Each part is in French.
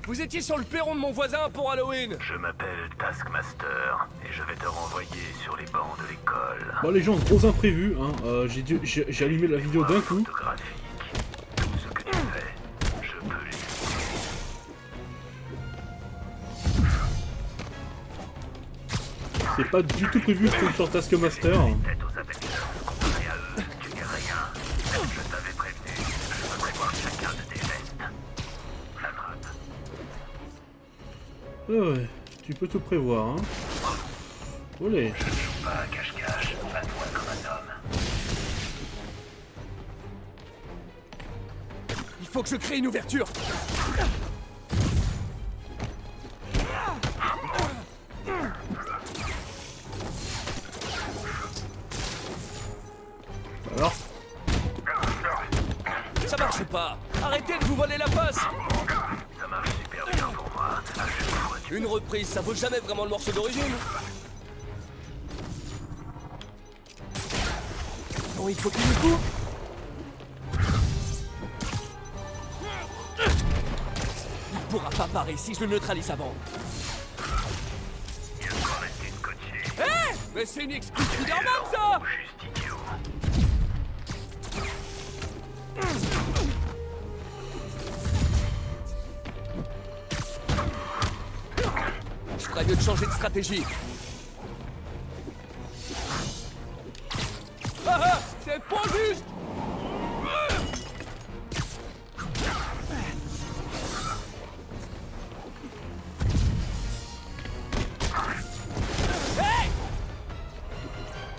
Vous étiez sur le perron de mon voisin pour Halloween. Je m'appelle Taskmaster et je vais te renvoyer sur les bancs de l'école. Bon les gens, gros imprévu, hein. J'ai allumé la vidéo d'un coup. Photographique. Tout ce que tu fais, je peux l'éviter. C'est pas du tout prévu que sur Taskmaster. Tête aux Avengers, comparé à eux, tu n'es rien. Je t'avais prévenu, je veux prévoir chacun de tes gestes. Attrape. Ouais, tu peux tout prévoir, hein. Olé. Je ne joue pas à cache-cache, bats-toi comme un homme. Il faut que je crée une ouverture. Alors, Ça marche pas. Arrêtez de vous voler la face. Ça marche super bien pour moi. À chaque fois, tu... Une reprise, ça vaut jamais vraiment le morceau d'origine. Non, il faut qu'il me coupe. Il pourra pas parer si je le neutralise avant. Il faut rester une coachée. Hé, mais c'est une excuse Spider-Man, ça. Juste idiot. Je ferais mieux de changer de stratégie. Ah ah, c'est pas juste. Hey!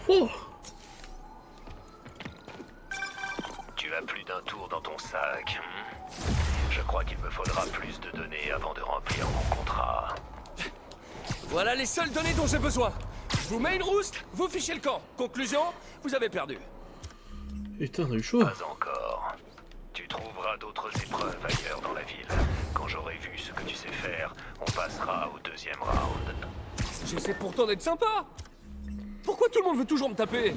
oh, Tu as plus d'un tour dans ton sac. Je crois qu'il me faudra plus de données avant de remplir mon contrat. Voilà les seules données dont j'ai besoin. Je vous mets une rouste, vous fichez le camp. Conclusion, vous avez perdu. putain, on a eu chaud. Pas encore. Tu trouveras d'autres épreuves ailleurs dans la ville. Quand j'aurai vu ce que tu sais faire, on passera au deuxième round. J'essaie pourtant d'être sympa. Pourquoi tout le monde veut toujours me taper?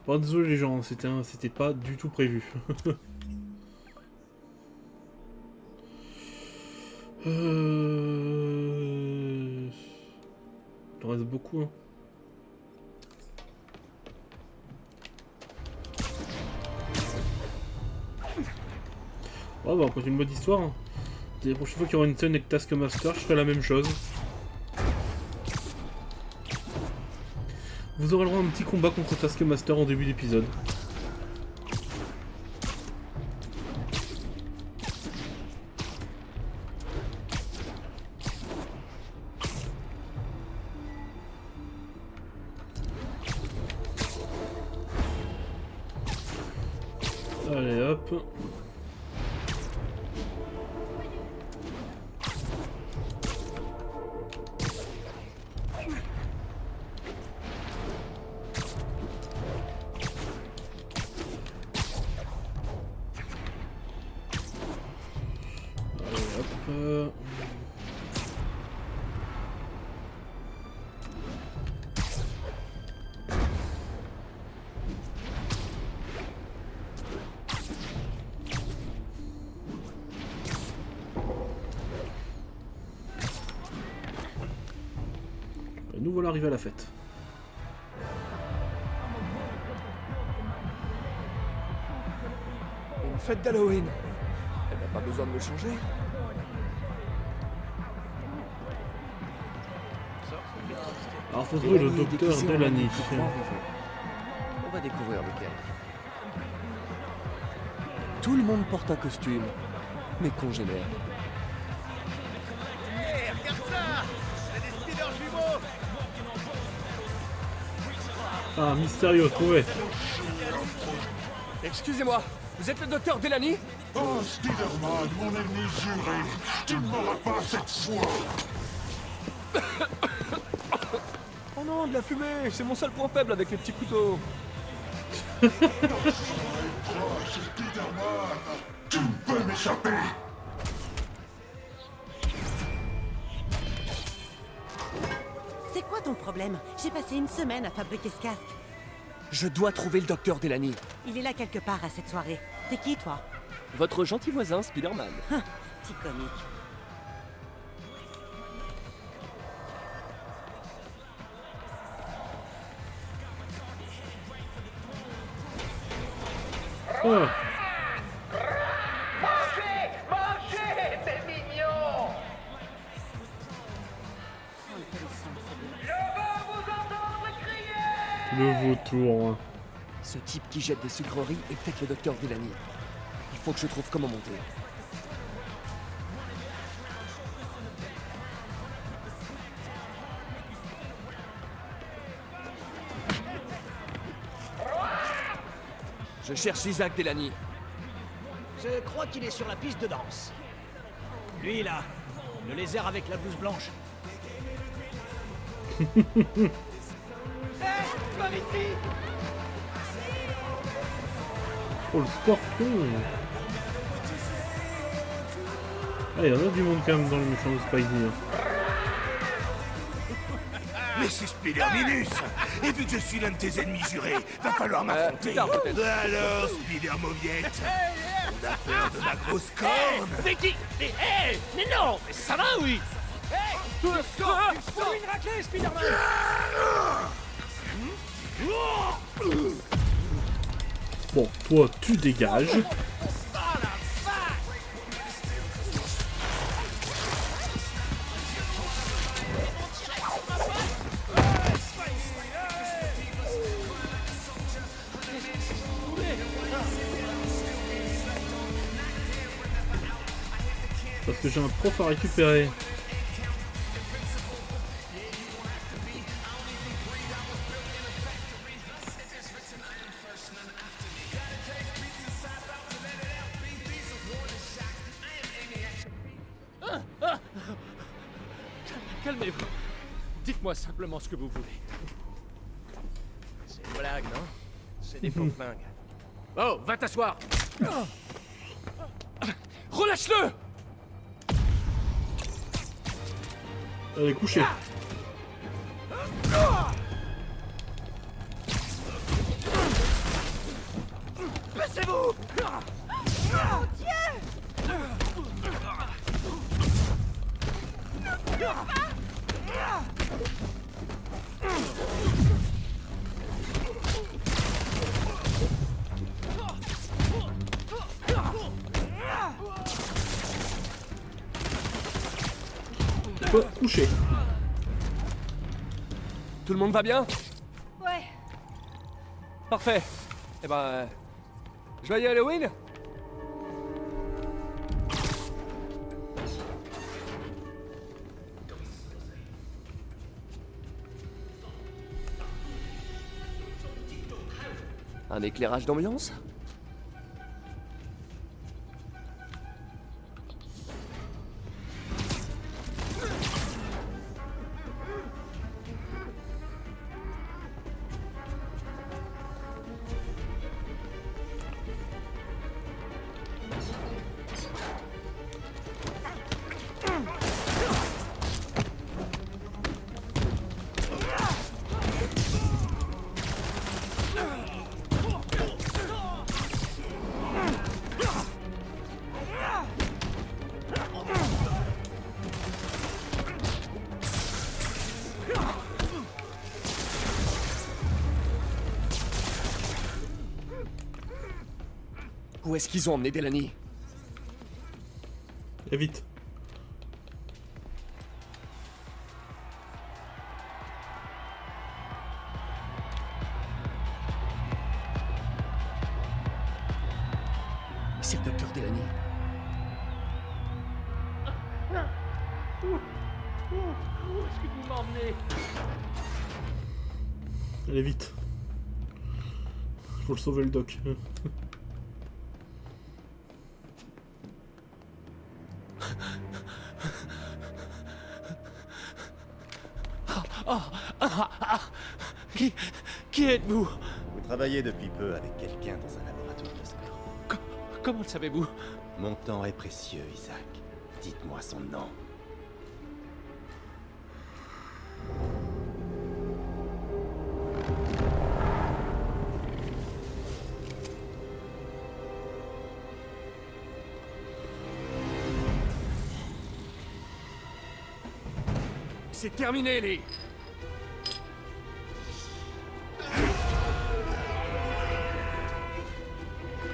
Bon, désolé les gens, c'était pas du tout prévu. Il en reste beaucoup, hein. Ouais, bah, après une bonne histoire. Hein. La prochaine fois qu'il y aura une scène avec Taskmaster, je ferai la même chose. Vous aurez le droit à un petit combat contre Taskmaster en début d'épisode. Allez hop. Allez hop. Nous voilà arrivés à la fête. Une fête d'Halloween. Elle n'a pas besoin de me changer. Alors faut trouver le docteur Delany. On va découvrir lequel. Tout le monde porte un costume. Mes congénères. Ah, Mysterio, trouvé. Excusez-moi, vous êtes le docteur Delany? Oh, Spider-Man, mon ennemi juré, tu ne m'auras pas cette fois. Oh non, de la fumée, c'est mon seul point faible avec les petits couteaux. Proche, Spider-Man, tu ne peux m'échapper. C'est quoi ton problème? J'ai passé une semaine à fabriquer ce casque. Je dois trouver le docteur Delany. Il est là quelque part à cette soirée. T'es qui, toi? Votre gentil voisin, Spider-Man. Petit comique. Oh. Mangez, c'est mignon. Je veux vous entendre crier. Le vautour. Ce type qui jette des sucreries est peut-être le docteur Delany. Il faut que je trouve comment monter. Je cherche Isaac Delany. Je crois qu'il est sur la piste de danse. Lui, là. Le lézard avec la blouse blanche. Comme ici. Oh, le scorpion. Ah, il y en a du monde quand même dans le méchant de Spidey. Hein. Mais c'est Spider-Minus. Et vu que je suis l'un de tes ennemis jurés, va falloir m'affronter. plus tard, peut-être. Alors, Spider-Mauviette, on a peur de ma grosse corne. Mais qui? Mais non! Mais ça va, oui! Tu sors une raclée, Spider-Man. Bon, toi, tu dégages. Parce que j'ai un prof à récupérer. Calmez-vous. Dites-moi simplement ce que vous voulez. C'est une blague, non? C'est des faux flingues. Oh, va t'asseoir! Relâche-le! Elle est couchée. Baissez-vous. Couché. Tout le monde va bien? Ouais. Parfait. Eh ben... joyeux Halloween? Un éclairage d'ambiance? Où est-ce qu'ils ont emmené Delany? Et vite. C'est le docteur Delany. Où est-ce que vous m'emmenez? Allez vite. Faut le sauver le doc. Qui êtes-vous? Vous travaillez depuis peu avec quelqu'un dans un laboratoire de Score. Comment le savez-vous? Mon temps est précieux, Isaac. Dites-moi son nom. C'est terminé, Lee.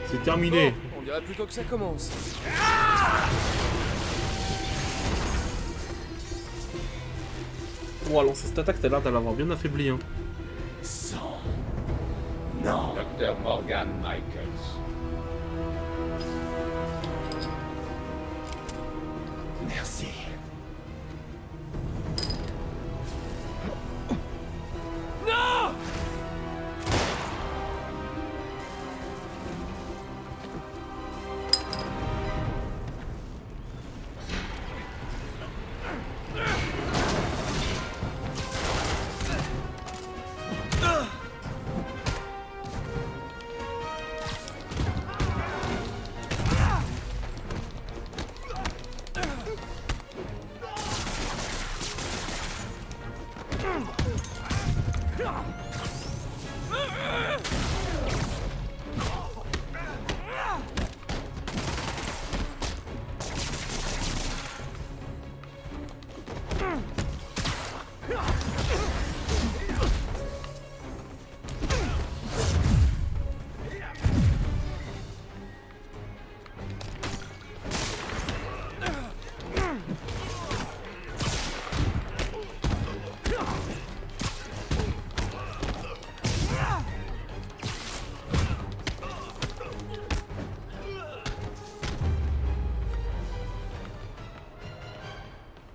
C'est terminé. Bon, on dirait plutôt que ça commence. Oh, lancer cette attaque, t'as l'air de l'avoir bien affaibli. Hein. Dr. Morgan Michaels. Merci. Non!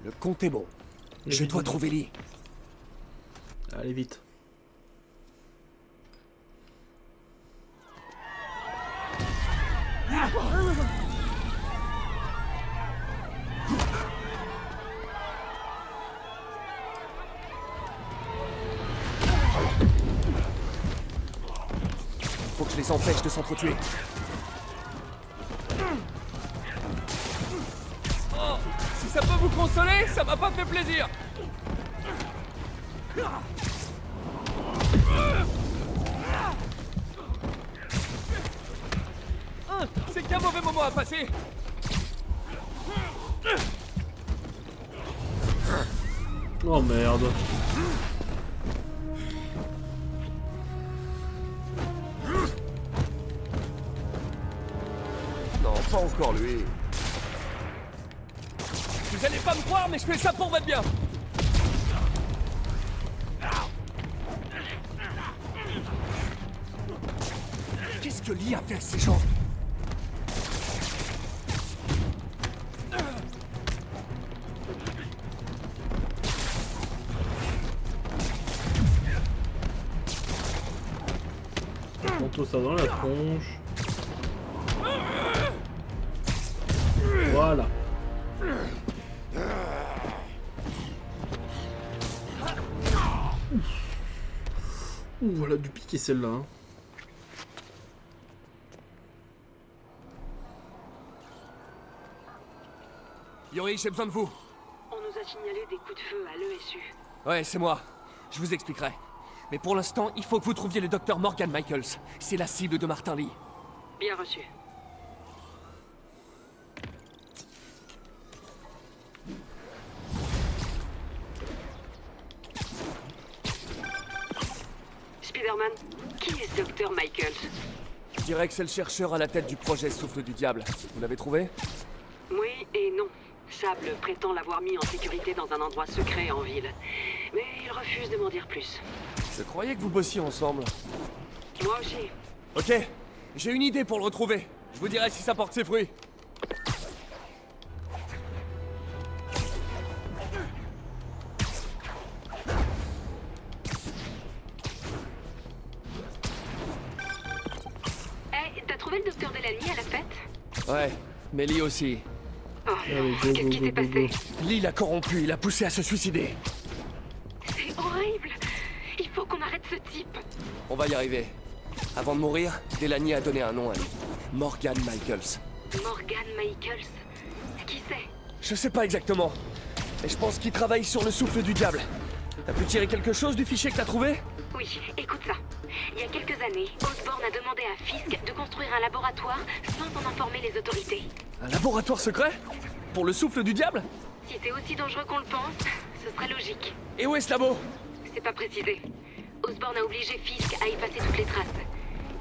Le compte est bon. Je dois trouver Lee. Allez, vite. Faut que je les empêche de s'entretuer. Oh, si ça peut vous consoler, ça m'a pas fait plaisir. C'est qu'un mauvais moment à passer. Oh merde. Non, pas encore lui. Vous allez pas me croire, mais je fais ça pour votre bien. Qu'est-ce que Lee a fait à ces gens? Monte ça dans la tronche. Voilà. Ouh, voilà du piqué celle-là. Hein. Yuri, j'ai besoin de vous. On nous a signalé des coups de feu à l'ESU. Ouais, c'est moi. Je vous expliquerai. Mais pour l'instant, il faut que vous trouviez le docteur Morgan Michaels. C'est la cible de Martin Lee. Bien reçu. Spider-Man, qui est ce docteur Michaels? Je dirais que c'est le chercheur à la tête du projet Souffle du Diable. Vous l'avez trouvé? Oui et non. Sable prétend l'avoir mis en sécurité dans un endroit secret en ville. Mais il refuse de m'en dire plus. Je croyais que vous bossiez ensemble. Moi aussi. Ok, j'ai une idée pour le retrouver. Je vous dirai si ça porte ses fruits. Hey, t'as trouvé le docteur Delany à la fête? Ouais, mais Lee aussi. Oh Allez, non, go, qu'est-ce go, qui go, s'est go, passé? go. Lee l'a corrompu, il l'a poussé à se suicider. C'est horrible. Il faut qu'on arrête ce type. On va y arriver. Avant de mourir, Delany a donné un nom à lui. Morgan Michaels. Morgan Michaels? Qui c'est? Je sais pas exactement. Mais je pense qu'il travaille sur le souffle du diable. T'as pu tirer quelque chose du fichier que t'as trouvé? Oui, écoute ça. Il y a quelques années, Osborn a demandé à Fisk de construire un laboratoire sans en informer les autorités. Un laboratoire secret? Pour le souffle du diable? Si c'est aussi dangereux qu'on le pense, ce serait logique. Et où est ce labo? C'est pas précisé. Osborn a obligé Fisk à effacer toutes les traces.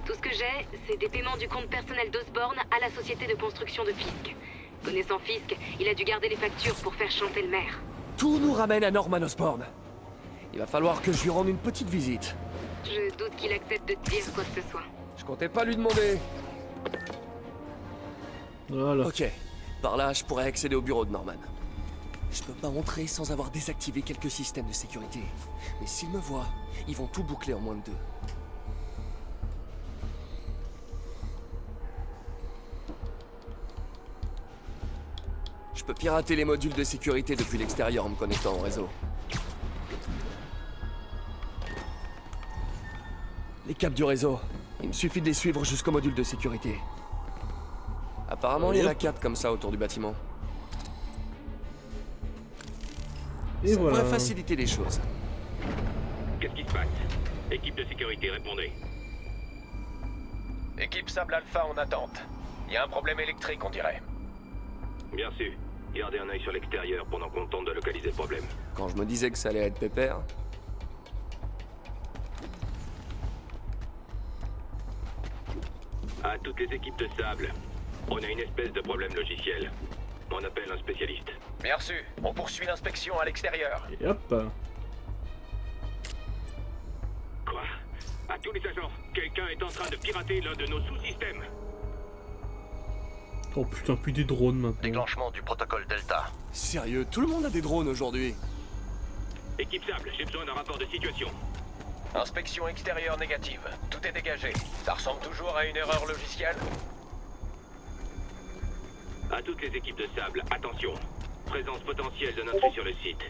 Tout ce que j'ai, c'est des paiements du compte personnel d'Osborn à la société de construction de Fisk. Connaissant Fisk, il a dû garder les factures pour faire chanter le maire. Tout nous ramène à Norman Osborn. Il va falloir que je lui rende une petite visite. Je doute qu'il accepte de te dire quoi que ce soit. Je comptais pas lui demander. Voilà. Ok, par là, je pourrais accéder au bureau de Norman. Je peux pas entrer sans avoir désactivé quelques systèmes de sécurité. Mais s'ils me voient, ils vont tout boucler en moins de 2. Je peux pirater les modules de sécurité depuis l'extérieur en me connectant au réseau. Les câbles du réseau, il me suffit de les suivre jusqu'au module de sécurité. Apparemment, il y en a 4 comme ça autour du bâtiment. Et Ça voilà. pourrait faciliter les choses. Qu'est-ce qui se passe? Équipe de sécurité, répondez. Équipe Sable Alpha en attente. Il y a un problème électrique, on dirait. Bien sûr. Gardez un œil sur l'extérieur pendant qu'on tente de localiser le problème. Quand je me disais que ça allait être pépère. À toutes les équipes de sable, on a une espèce de problème logiciel. On appelle un spécialiste. Bien reçu. On poursuit l'inspection à l'extérieur. Et hop. Quoi? À tous les agents, quelqu'un est en train de pirater l'un de nos sous-systèmes. Oh putain, plus des drones maintenant. Déclenchement du protocole Delta. Sérieux, tout le monde a des drones aujourd'hui. Équipe Sable, j'ai besoin d'un rapport de situation. Inspection extérieure négative. Tout est dégagé. Ça ressemble toujours à une erreur logicielle. À toutes les équipes de Sable, attention. Présence potentielle de intrus sur le site.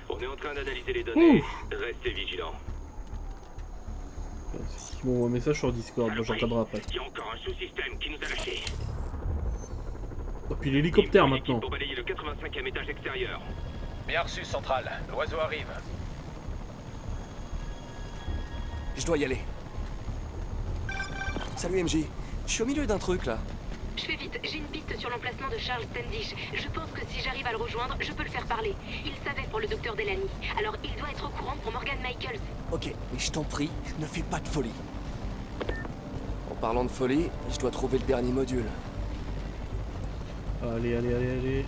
On est en train d'analyser les données. Restez vigilants. C'est bon, un message sur Discord, moi j'en regarderai après. Il y a encore un sous-système qui nous a lâchés. Oh, puis l'hélicoptère Il faut une équipe maintenant. pour balayer le 85e étage extérieur. Bien reçu, Central. L'oiseau arrive. Je dois y aller. Salut MJ. Je suis au milieu d'un truc là. Je fais vite, j'ai une piste sur l'emplacement de Charles Standish. Je pense que si j'arrive à le rejoindre, je peux le faire parler. Il savait pour le docteur Delany. Alors il doit être au courant pour Morgan Michaels. Ok, mais je t'en prie, ne fais pas de folie. En parlant de folie, je dois trouver le dernier module. Allez, allez, allez, allez.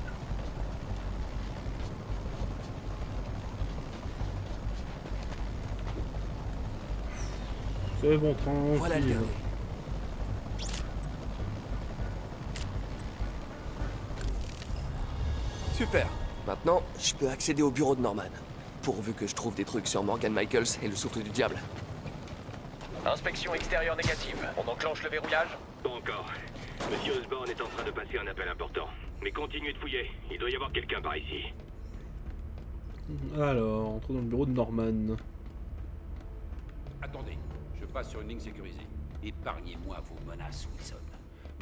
C'est bon, tranquille. Voilà le dernier. Super. Maintenant, je peux accéder au bureau de Norman. Pourvu que je trouve des trucs sur Morgan Michaels et le souffle du diable. Inspection extérieure négative. On enclenche le verrouillage? Pas encore. Monsieur Osborn est en train de passer un appel important. Mais continuez de fouiller. Il doit y avoir quelqu'un par ici. Alors, entre dans le bureau de Norman. Attendez, je passe sur une ligne sécurisée. Épargnez-moi vos menaces, Wilson.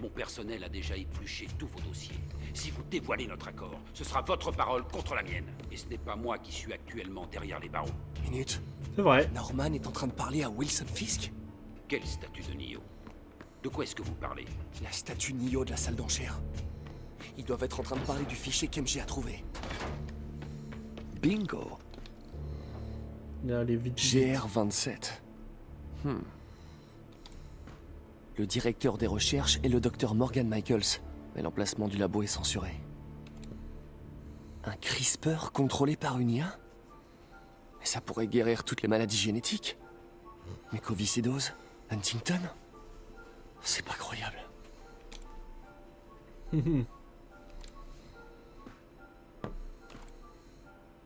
Mon personnel a déjà épluché tous vos dossiers. Si vous dévoilez notre accord, ce sera votre parole contre la mienne. Et ce n'est pas moi qui suis actuellement derrière les barreaux. Minute. C'est vrai. Norman est en train de parler à Wilson Fisk? Quelle statue de Nio? De quoi est-ce que vous parlez? La statue Nio de la salle d'enchères. Ils doivent être en train de parler du fichier qu'MG a trouvé. Bingo. Allez, vite. GR27. Le directeur des recherches est le docteur Morgan Michaels, mais l'emplacement du labo est censuré. Un CRISPR contrôlé par une IA? Mais ça pourrait guérir toutes les maladies génétiques. Mucoviscidose? Huntington? C'est pas croyable.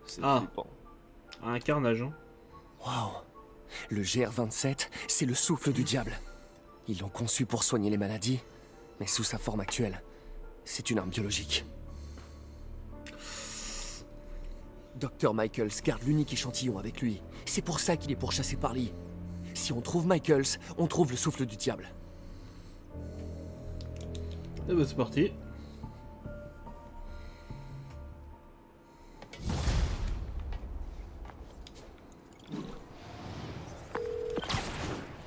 C'est flippant. Un carnage, hein. Waouh. Le GR27, c'est le souffle du diable. Ils l'ont conçu pour soigner les maladies, mais sous sa forme actuelle, c'est une arme biologique. Dr. Michaels garde l'unique échantillon avec lui. C'est pour ça qu'il est pourchassé par Lee. Si on trouve Michaels, on trouve le souffle du diable. Et bah c'est parti.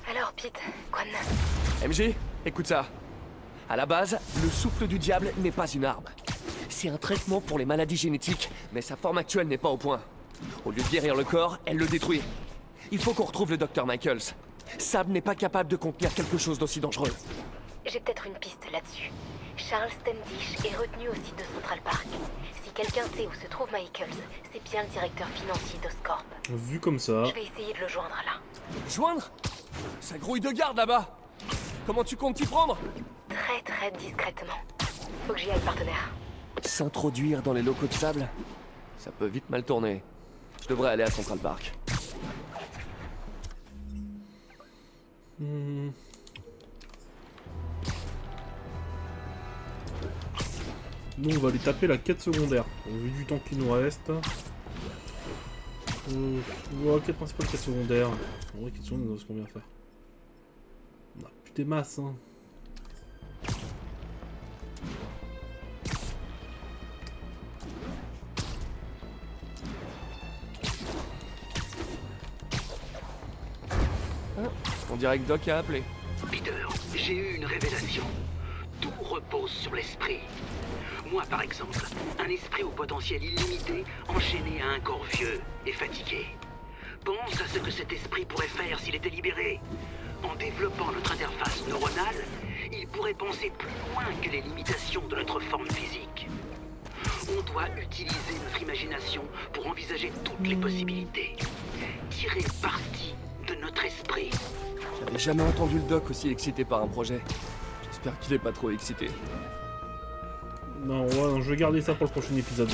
Alors, Pete, quoi de neuf? MJ, écoute ça. À la base, le souffle du diable n'est pas une arme. C'est un traitement pour les maladies génétiques, mais sa forme actuelle n'est pas au point. Au lieu de guérir le corps, elle le détruit. Il faut qu'on retrouve le docteur Michaels. Sab n'est pas capable de contenir quelque chose d'aussi dangereux. J'ai peut-être une piste là-dessus. Charles Standish est retenu au site de Central Park. Si quelqu'un sait où se trouve Michaels, c'est bien le directeur financier d'Oscorp. Vu comme ça... Je vais essayer de le joindre là. Joindre? Ça grouille de garde là-bas. Comment tu comptes t'y prendre? Très très discrètement. Faut que j'y aille, partenaire. S'introduire dans les locaux de Sable? Ça peut vite mal tourner. Je devrais aller à Central Park. Nous, on va aller taper la quête secondaire. Vu du temps qu'il nous reste. Ouais, quête principale, quête secondaire. En vrai, quête secondaire, on a ce qu'on vient faire. On a plus des masses, hein. On dirait que Doc a appelé. Peter, j'ai eu une révélation. Tout repose sur l'esprit. Moi, par exemple, un esprit au potentiel illimité, enchaîné à un corps vieux et fatigué. Pense à ce que cet esprit pourrait faire s'il était libéré. En développant notre interface neuronale, il pourrait penser plus loin que les limitations de notre forme physique. On doit utiliser notre imagination pour envisager toutes les possibilités. Tirer parti de notre esprit. J'avais jamais entendu le Doc aussi excité par un projet. J'espère qu'il est pas trop excité. Non, ouais, je vais garder ça pour le prochain épisode.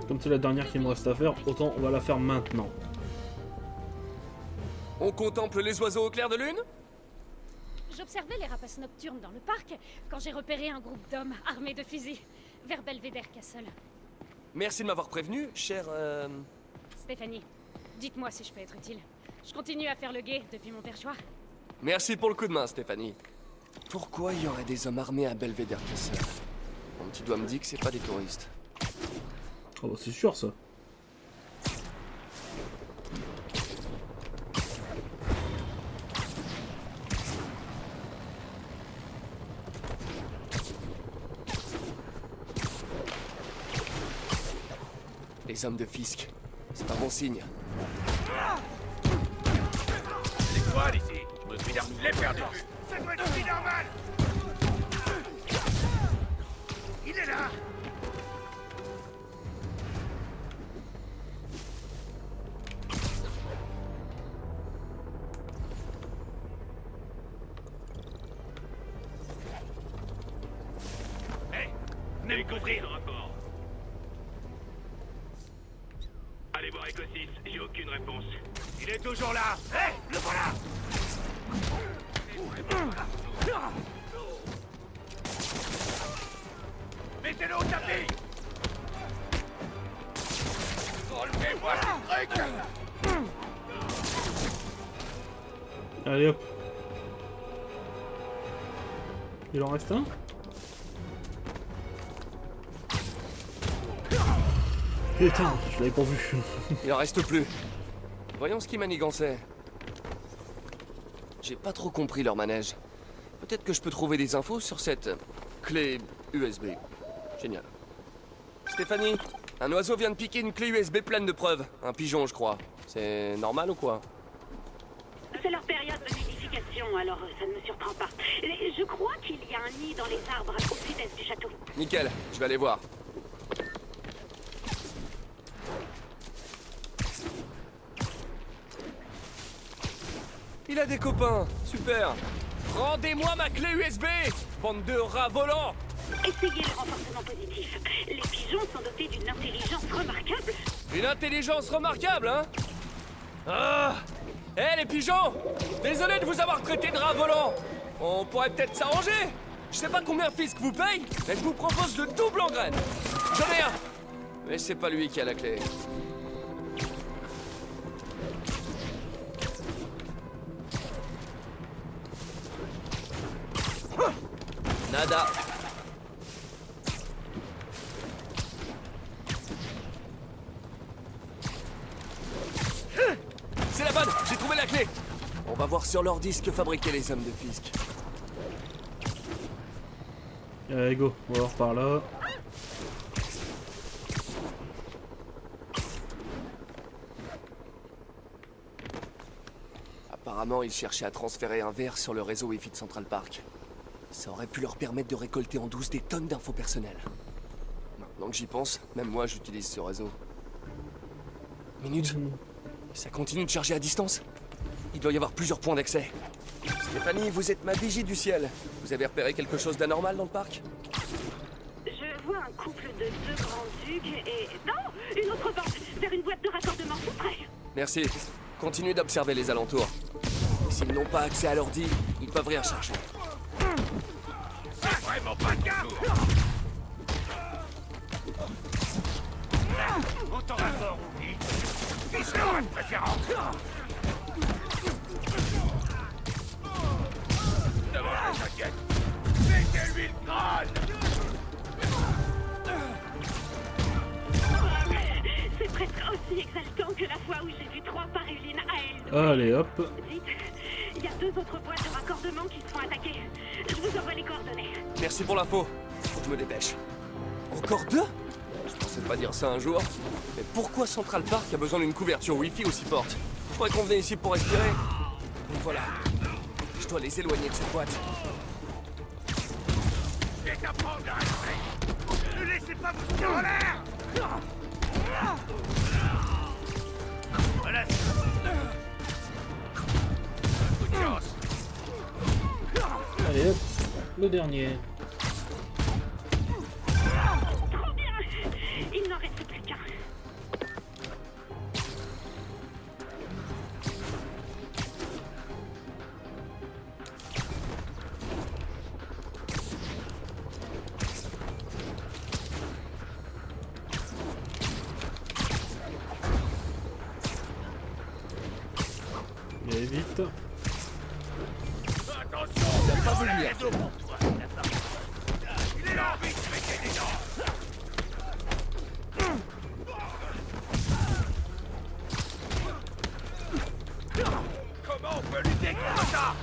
Comme c'est la dernière qui me reste à faire, autant on va la faire maintenant. On contemple les oiseaux au clair de lune? J'observais les rapaces nocturnes dans le parc quand j'ai repéré un groupe d'hommes armés de fusils vers Belvedere Castle. Merci de m'avoir prévenu, chère... Stéphanie, dites-moi si je peux être utile. Je continue à faire le guet depuis mon perchoir. Merci pour le coup de main, Stéphanie. Pourquoi il y aurait des hommes armés à Belvedere Castle? Mon petit doigt me dit que c'est pas des touristes. Oh bah c'est sûr ça. Les hommes de Fisk, c'est pas bon signe. C'est quoi ici? Je me suis les perdu. Ça doit être normal. Il est là. Hey, venez me couvrir un rapport. Allez voir Echo 6, j'ai aucune réponse. Il est toujours là. Hé, le voilà. Mettez-le au tapis. Enlevez-moi ce truc. Allez hop. Il en reste un? Putain, je l'avais pas vu. Il en reste plus. Voyons ce qui manigançait. J'ai pas trop compris leur manège. Peut-être que je peux trouver des infos sur cette clé USB. Génial. Stéphanie, un oiseau vient de piquer une clé USB pleine de preuves. Un pigeon, je crois. C'est normal ou quoi? C'est leur période de nidification, alors ça ne me surprend pas. Et je crois qu'il y a un nid dans les arbres au sud-est du château. Nickel, je vais aller voir. Il a des copains, super. Rendez-moi ma clé USB, bande de rats volants. Essayez le renforcement positif. Les pigeons sont dotés d'une intelligence remarquable. Une intelligence remarquable, hein? Ah! Hé, les pigeons! Désolé de vous avoir traité de rats volants. On pourrait peut-être s'arranger. Je sais pas combien Fisk vous paye, mais je vous propose le double en graines. J'en ai un. Mais c'est pas lui qui a la clé. Nada. j'ai trouvé la clé. On va voir sur l'ordi ce que fabriquaient les hommes de Fisk. Allez, go, on va voir par là. Apparemment, ils cherchaient à transférer un verre sur le réseau Wi-Fi de Central Park. Ça aurait pu leur permettre de récolter en douce des tonnes d'infos personnelles. Maintenant que j'y pense, même moi j'utilise ce réseau. Minute. Ça continue de charger à distance. Il doit y avoir plusieurs points d'accès. Stéphanie, vous êtes ma vigie du ciel. Vous avez repéré quelque chose d'anormal dans le parc? Je vois un couple de deux grands-ducs et... Non! Une autre porte vers une boîte de raccordement tout près. Merci. Continuez d'observer les alentours. S'ils n'ont pas accès à l'ordi, ils peuvent rien chercher. C'est vraiment pas de cas. Autant rapport au vide. Fisk aura de préférence. Devant les t'inquiète. Mettez-lui le crâne. C'est presque aussi exaltant que la fois où j'ai vu 3 parulines à elle. Allez, hop. Vite, il y a 2 autres boîtes de raccordement qui se font attaquer. Je vous envoie les coordonnées. Merci pour l'info. Faut que je me dépêche. Encore 2? Je pensais pas dire ça un jour. Mais pourquoi Central Park a besoin d'une couverture Wi-Fi aussi forte? Je croyais qu'on venait ici pour respirer. Et voilà. Je dois les éloigner de cette boîte. C'est à prendre le respect. Ne laissez pas vous tirer en l'air. Voilà. Coup de chance. Allez, hop. Le dernier. Trop bien. Il n'en reste plus qu'un. Allez, vite. Attention, T'as pas vu le mien. pour toi. Il est là, vite, mettez des dents. Comment on peut lutter contre ça?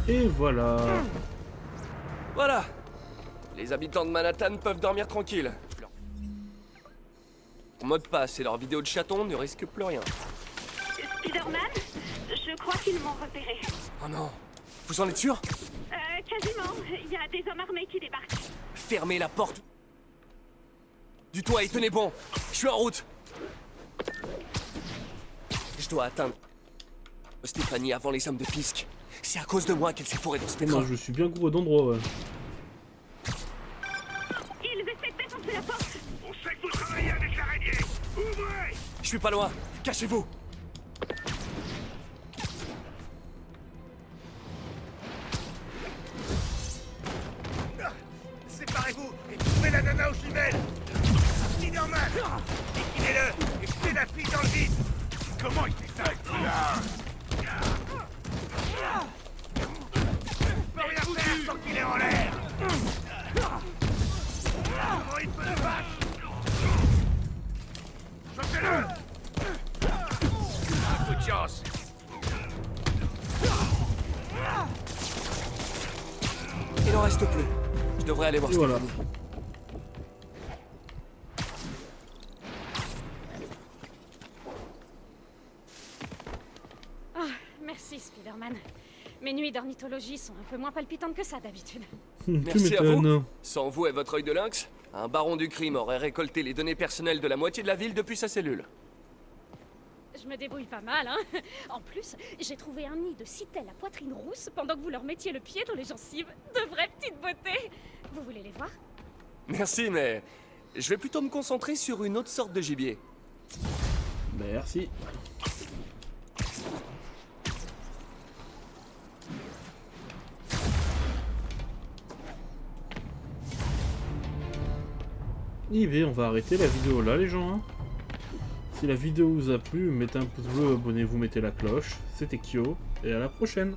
Et voilà. Voilà. Les habitants de Manhattan peuvent dormir tranquilles. Leur mot de passe et leur vidéo de chaton ne risquent plus rien. Spider-Man, je crois qu'ils m'ont repéré. Oh non. Vous en êtes sûr? Quasiment. Il y a des hommes armés qui débarquent. Fermez la porte du toit et tenez bon. Je suis en route. Je dois atteindre Stéphanie avant les hommes de Fisk. C'est à cause de moi qu'elle s'est fourrée dans ce pétrin. Non, je suis bien gouré d'endroit, ouais. Ils essaient de défoncer la porte. On sait que vous travaillez avec l'araignée. Ouvrez. Je suis pas loin. Cachez-vous. Séparez-vous et trouvez la nana aux jumelles. Spider-Man, liquidez-le et jetez la fille dans le vide. Comment il fait ça avec là? Il peut rien faire tant qu'il est en l'air. Comment il peut le battre? Chopez-le. Un coup de chance. Il en reste plus. Je devrais aller voir Et voilà. Stéphanie. Ah, merci, Spider-Man. Mes nuits d'ornithologie sont un peu moins palpitantes que ça d'habitude. Merci à vous. Sans vous et votre œil de lynx, un baron du crime aurait récolté les données personnelles de la moitié de la ville depuis sa cellule. Je me débrouille pas mal, hein. En plus, j'ai trouvé un nid de citelle à poitrine rousse pendant que vous leur mettiez le pied dans les gencives. De vraies petites beautés. Vous voulez les voir? Merci, mais je vais plutôt me concentrer sur une autre sorte de gibier. Merci. Et bien, on va arrêter la vidéo là, les gens. Hein. Si la vidéo vous a plu, mettez un pouce bleu, abonnez-vous, mettez la cloche. C'était Kyo, et à la prochaine.